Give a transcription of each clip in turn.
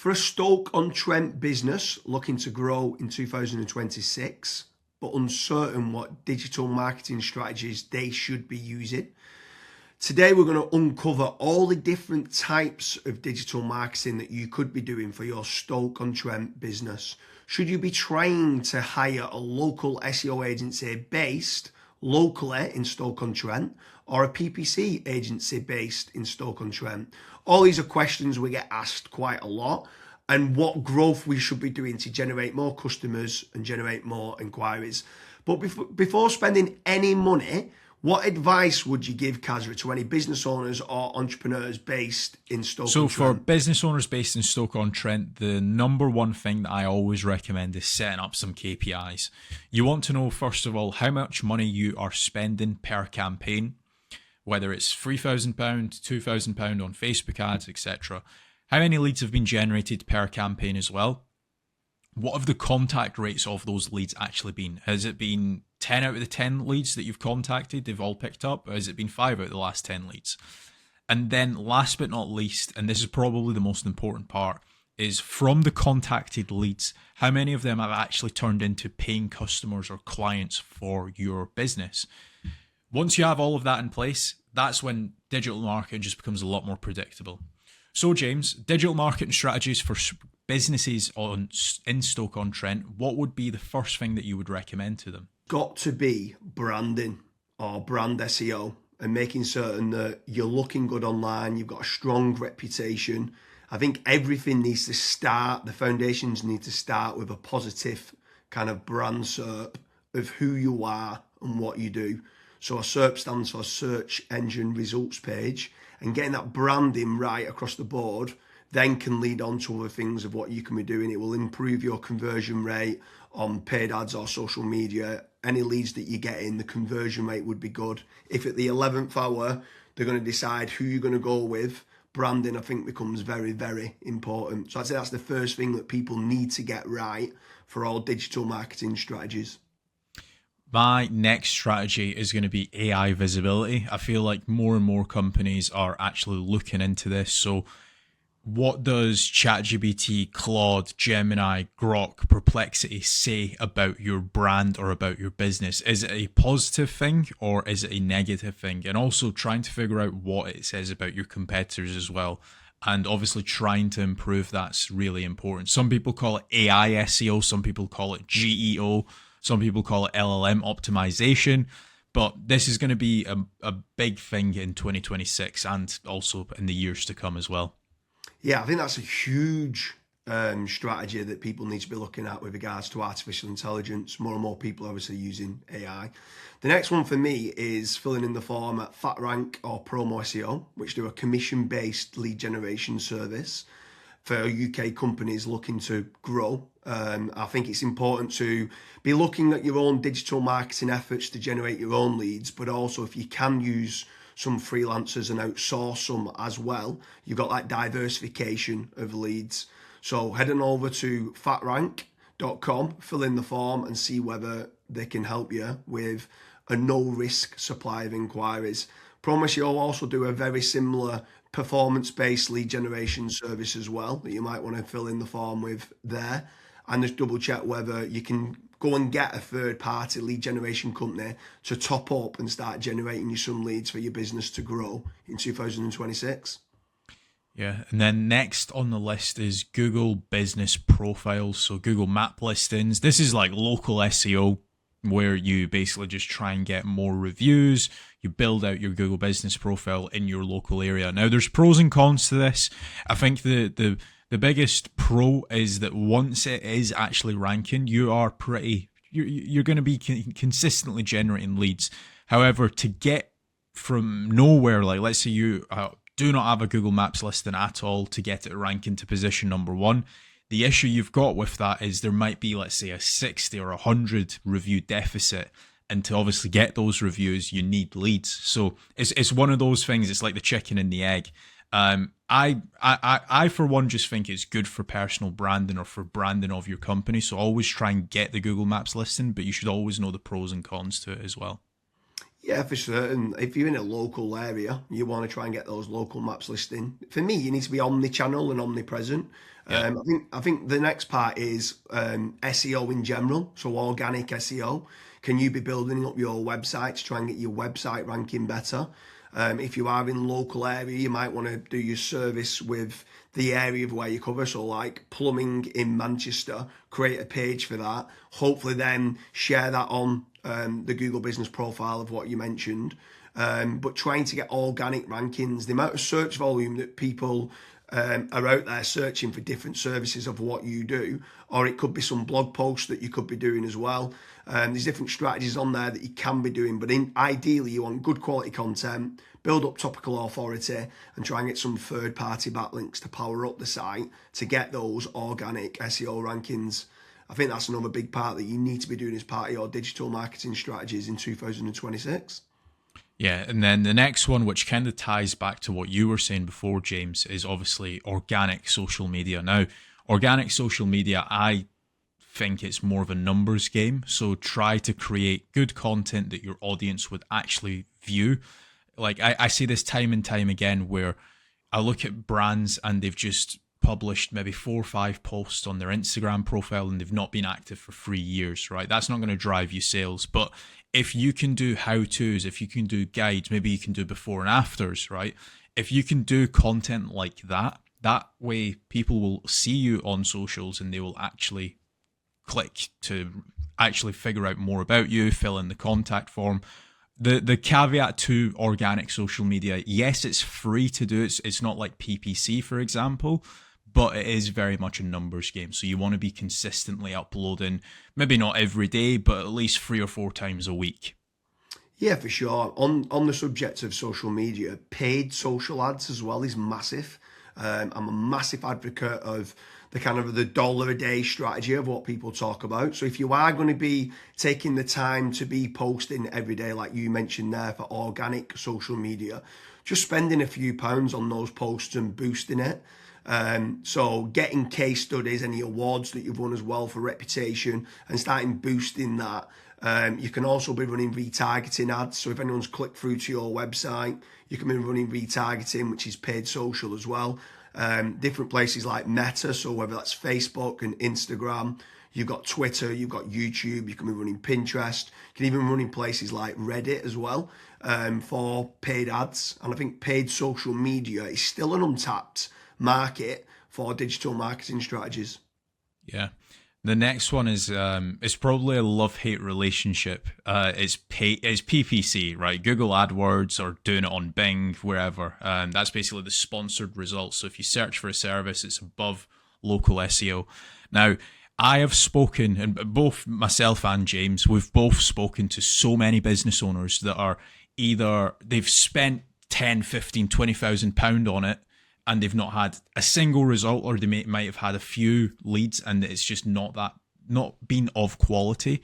For a Stoke-on-Trent business looking to grow in 2026, but uncertain what digital marketing strategies they should be using, today we're going to uncover all the different types of digital marketing that you could be doing for your Stoke-on-Trent business. Should you be trying to hire a local SEO agency based locally in Stoke-on-Trent or a PPC agency based in Stoke-on-Trent? All these are questions we get asked quite a lot, and what growth we should be doing to generate more customers and generate more inquiries. But before spending any money, what advice would you give, Kazra, to any business owners or entrepreneurs based in Stoke-on-Trent? So for business owners based in Stoke-on-Trent, the number one thing that I always recommend is setting up some KPIs. You want to know, first of all, how much money you are spending per campaign, whether it's £3,000, £2,000 on Facebook ads, etc. How many leads have been generated per campaign as well? What have the contact rates of those leads actually been? Has it been 10 out of the 10 leads that you've contacted, they've all picked up? Or has it been 5 out of the last 10 leads? And then last but not least, and this is probably the most important part, is from the contacted leads, how many of them have actually turned into paying customers or clients for your business? Once you have all of that in place, that's when digital marketing just becomes a lot more predictable. So James, digital marketing strategies for businesses in Stoke-on-Trent, what would be the first thing that you would recommend to them? Got to be branding or brand SEO and making certain that you're looking good online, you've got a strong reputation. I think everything needs to start, the foundations need to start with a positive kind of brand SERP of who you are and what you do. So a SERP stands for Search Engine Results Page, and getting that branding right across the board then can lead on to other things of what you can be doing. It will improve your conversion rate on paid ads or social media. Any leads that you get in, the conversion rate would be good. If at the 11th hour, they're going to decide who you're going to go with, branding, I think, becomes very, very important. So I'd say that's the first thing that people need to get right for all digital marketing strategies. My next strategy is going to be AI visibility. I feel like more and more companies are actually looking into this. So what does ChatGPT, Claude, Gemini, Grok, Perplexity say about your brand or about your business? Is it a positive thing or is it a negative thing? And also trying to figure out what it says about your competitors as well. And obviously trying to improve that's really important. Some people call it AI SEO, some people call it GEO, some people call it LLM optimization. But this is going to be a big thing in 2026 and also in the years to come as well. Yeah, I think that's a huge strategy that people need to be looking at with regards to artificial intelligence. More and more people are obviously using AI. The next one for me is filling in the form at FatRank or Promo SEO, which do a commission-based lead generation service for UK companies looking to grow. I think it's important to be looking at your own digital marketing efforts to generate your own leads, but also if you can use some freelancers and outsource some as well, you've got that diversification of leads. So head on over to fatrank.com, fill in the form and see whether they can help you with a no-risk supply of inquiries. Promise you'll also do a very similar performance-based lead generation service as well that you might want to fill in the form with there, and just double check whether you can go and get a third-party lead generation company to top up and start generating you some leads for your business to grow in 2026. Yeah, and then next on the list is Google Business Profiles, so Google Map listings. This is like local SEO where you basically just try and get more reviews. You build out your Google Business Profile in your local area. Now, there's pros and cons to this. I think the biggest pro is that once it is actually ranking, you're going to be consistently generating leads. However, to get from nowhere, like let's say you do not have a Google Maps listing at all, to get it ranking to position number 1, the issue you've got with that is there might be, let's say, a 60 or 100 review deficit. And to obviously get those reviews, you need leads. So it's one of those things. It's like the chicken and the egg. I for one just think it's good for personal branding or for branding of your company. So always try and get the Google Maps listing, but you should always know the pros and cons to it as well. Yeah, for certain. If you're in a local area, you want to try and get those local maps listing. For me, you need to be omni-channel and omnipresent. Yeah. I think the next part is SEO in general, so organic SEO. Can you be building up your website to try and get your website ranking better? If you are in local area, you might want to do your service with the area of where you cover. So like plumbing in Manchester, create a page for that. Hopefully then share that on the Google business profile of what you mentioned. But trying to get organic rankings, the amount of search volume that people are out there searching for different services of what you do, or it could be some blog posts that you could be doing as well. There's different strategies on there that you can be doing, but ideally you want good quality content, build up topical authority, and try and get some third-party backlinks to power up the site to get those organic SEO rankings. I think that's another big part that you need to be doing as part of your digital marketing strategies in 2026. Yeah, and then the next one, which kind of ties back to what you were saying before, James, is obviously organic social media. Now, organic social media, I think it's more of a numbers game. So try to create good content that your audience would actually view. Like I see this time and time again where I look at brands and they've just published maybe 4 or 5 posts on their Instagram profile and they've not been active for 3 years, right? That's not going to drive you sales. But if you can do how-tos, if you can do guides, maybe you can do before and afters, right? If you can do content like that, that way people will see you on socials and they will actually click to actually figure out more about you, fill in the contact form. The caveat to organic social media, yes, it's free to do. It's not like PPC, for example, but it is very much a numbers game. So you want to be consistently uploading, maybe not every day, but at least 3 or 4 times a week. Yeah, for sure. On the subject of social media, paid social ads as well is massive. I'm a massive advocate of the kind of the dollar a day strategy of what people talk about. So if you are going to be taking the time to be posting every day, like you mentioned there for organic social media, just spending a few pounds on those posts and boosting it. So getting case studies, any awards that you've won as well for reputation and starting boosting that. You can also be running retargeting ads. So if anyone's clicked through to your website, you can be running retargeting, which is paid social as well. Different places like Meta, so whether that's Facebook and Instagram, you've got Twitter, you've got YouTube, you can be running Pinterest, you can even run in places like Reddit as well for paid ads. And I think paid social media is still an untapped market for digital marketing strategies. Yeah. The next one is it's probably a love-hate relationship. It's PPC, right? Google AdWords or doing it on Bing, wherever. That's basically the sponsored results. So if you search for a service, it's above local SEO. Now, I have spoken, and both myself and James, we've both spoken to so many business owners that are either they've spent 10, 15, 20,000 pound on it, and they've not had a single result, or they might have had a few leads and it's just not been of quality.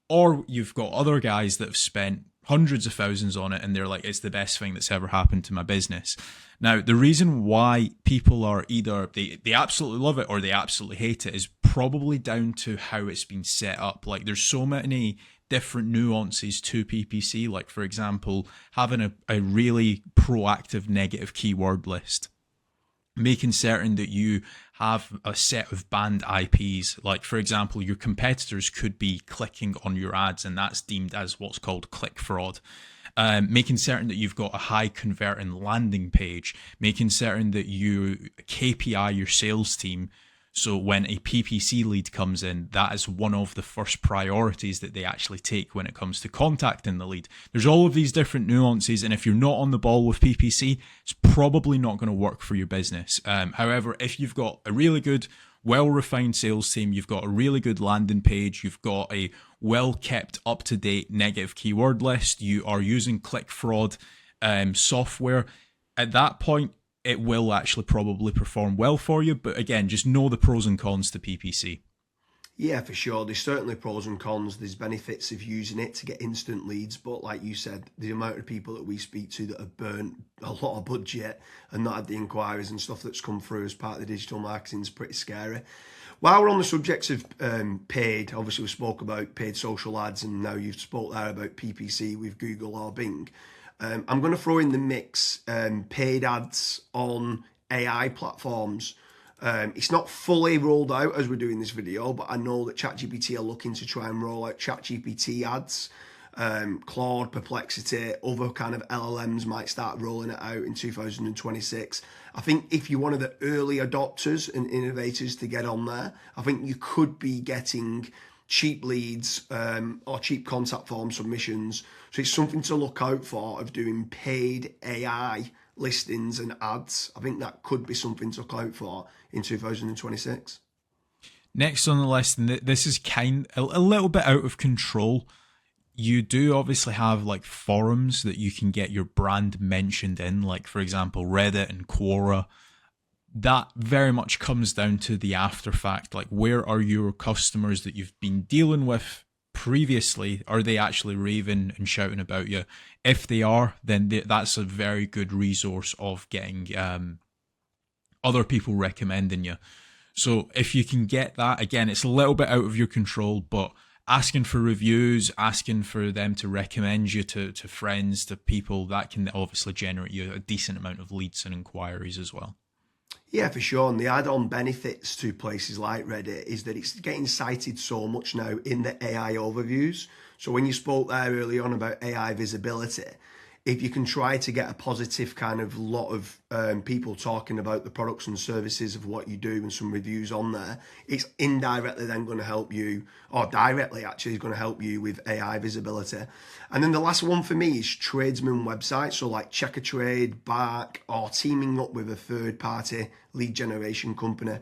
Or you've got other guys that have spent hundreds of thousands on it and they're like, it's the best thing that's ever happened to my business. Now, the reason why people are either they absolutely love it or they absolutely hate it is probably down to how it's been set up. Like there's so many different nuances to PPC, like for example, having a really proactive negative keyword list, making certain that you have a set of banned IPs. Like, for example, your competitors could be clicking on your ads and that's deemed as what's called click fraud. Making certain that you've got a high converting landing page, making certain that you KPI your sales team. So when a PPC lead comes in, that is one of the first priorities that they actually take when it comes to contacting the lead. There's all of these different nuances, and if you're not on the ball with PPC, it's probably not going to work for your business. However, if you've got a really good, well-refined sales team, you've got a really good landing page, you've got a well-kept, up-to-date negative keyword list, you are using click fraud software, at that point, it will actually probably perform well for you. But again, just know the pros and cons to PPC. Yeah, for sure. There's certainly pros and cons. There's benefits of using it to get instant leads, but like you said, the amount of people that we speak to that have burnt a lot of budget and not had the inquiries and stuff that's come through as part of the digital marketing is pretty scary. While we're on the subject of paid, obviously we spoke about paid social ads, and now you've spoke there about PPC with Google or Bing. I'm going to throw in the mix paid ads on AI platforms. It's not fully rolled out as we're doing this video, but I know that ChatGPT are looking to try and roll out ChatGPT ads. Claude, Perplexity, other kind of LLMs might start rolling it out in 2026. I think if you're one of the early adopters and innovators to get on there, I think you could be getting cheap leads or cheap contact form submissions. So it's something to look out for of doing paid AI listings and ads. I think that could be something to look out for in 2026. Next on the list, and this is a little bit out of control. You do obviously have like forums that you can get your brand mentioned in, like for example Reddit and Quora. That very much comes down to the after fact, like where are your customers that you've been dealing with previously, are they actually raving and shouting about you? If they are, then that's a very good resource of getting other people recommending you. So if you can get that, again, it's a little bit out of your control, but asking for reviews, asking for them to recommend you to friends, to people, that can obviously generate you a decent amount of leads and inquiries as well. Yeah, for sure. And the add-on benefits to places like Reddit is that it's getting cited so much now in the AI overviews. So when you spoke there early on about AI visibility, if you can try to get a positive kind of lot of people talking about the products and services of what you do and some reviews on there, it's indirectly then going to help you, or directly actually is going to help you with AI visibility. And then the last one for me is tradesman websites, so like Check a Trade, Bark, or teaming up with a third party lead generation company.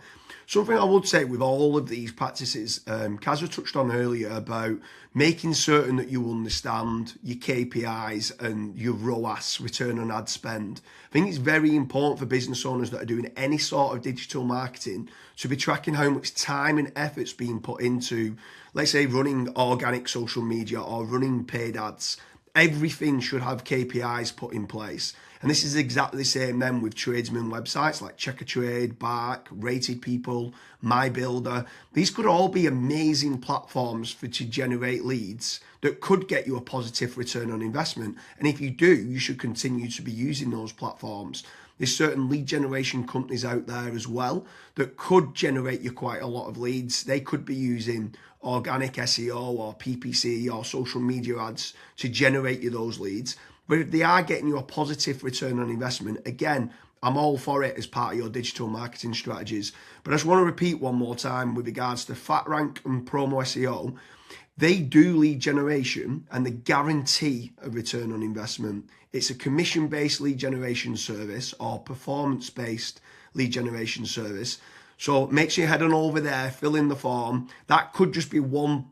Something I would say with all of these practices, Kazra touched on earlier about making certain that you understand your KPIs and your ROAS, return on ad spend. I think it's very important for business owners that are doing any sort of digital marketing to be tracking how much time and effort's being put into, let's say, running organic social media or running paid ads. Everything should have KPIs put in place. And this is exactly the same then with tradesman websites like Check a Trade, Bark, Rated People, My Builder. These could all be amazing platforms to generate leads that could get you a positive return on investment. And if you do, you should continue to be using those platforms. There's certain lead generation companies out there as well that could generate you quite a lot of leads. They could be using organic SEO or PPC or social media ads to generate you those leads. But if they are getting you a positive return on investment, again, I'm all for it as part of your digital marketing strategies. But I just want to repeat one more time with regards to FatRank and Promo SEO. They do lead generation and they guarantee a return on investment. It's a commission-based lead generation service or performance-based lead generation service. So make sure you head on over there, fill in the form. That could just be one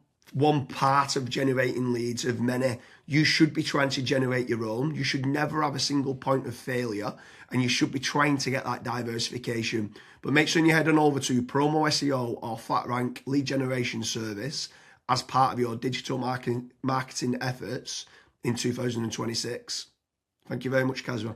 part of generating leads of many. You should be trying to generate your own. You should never have a single point of failure, and you should be trying to get that diversification. But make sure you head on over to Promo SEO or FatRank lead generation service as part of your digital marketing efforts in 2026. Thank you very much, Kazra.